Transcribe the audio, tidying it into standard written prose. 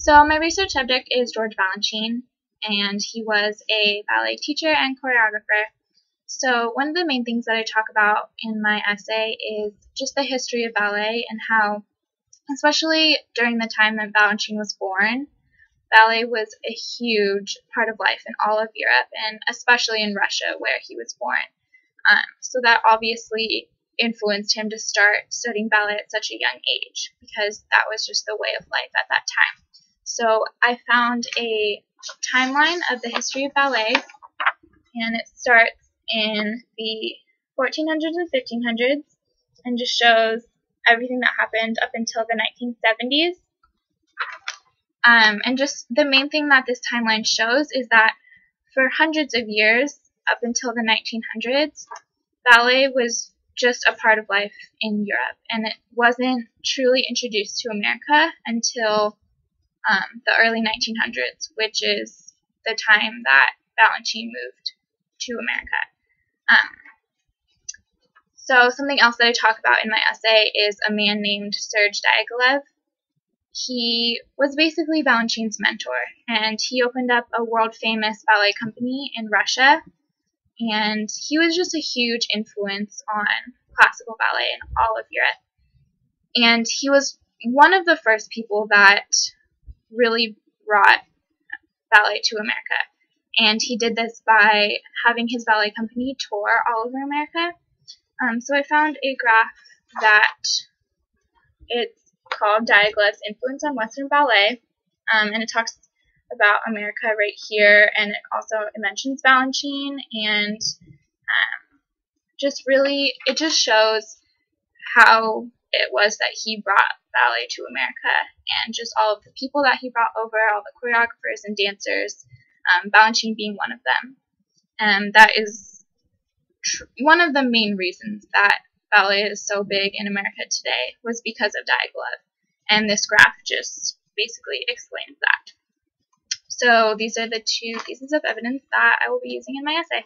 So my research subject is George Balanchine, and he was a ballet teacher and choreographer. So one of the main things that I talk about in my essay is just the history of ballet and how, especially during the time that Balanchine was born, ballet was a huge part of life in all of Europe, and especially in Russia where he was born. So that obviously influenced him to start studying ballet at such a young age, because that was just the way of life at that time. So I found a timeline of the history of ballet, and it starts in the 1400s and 1500s and just shows everything that happened up until the 1970s. And just the main thing that this timeline shows is that for hundreds of years, up until the 1900s, ballet was just a part of life in Europe, and it wasn't truly introduced to America until the early 1900s, which is the time that Balanchine moved to America. So something else that I talk about in my essay is a man named Serge Diaghilev. He was basically Balanchine's mentor, and he opened up a world-famous ballet company in Russia, and he was just a huge influence on classical ballet in all of Europe. And he was one of the first people that really brought ballet to America. And he did this by having his ballet company tour all over America. So I found a graph that it's called Diaghilev's Influence on Western Ballet, and it talks about America right here, and it mentions Balanchine, and it just shows how it was that he brought ballet to America, and just all of the people that he brought over, all the choreographers and dancers, Balanchine being one of them. And that is one of the main reasons that ballet is so big in America today, was because of Diaghilev. And this graph just basically explains that. So these are the two pieces of evidence that I will be using in my essay.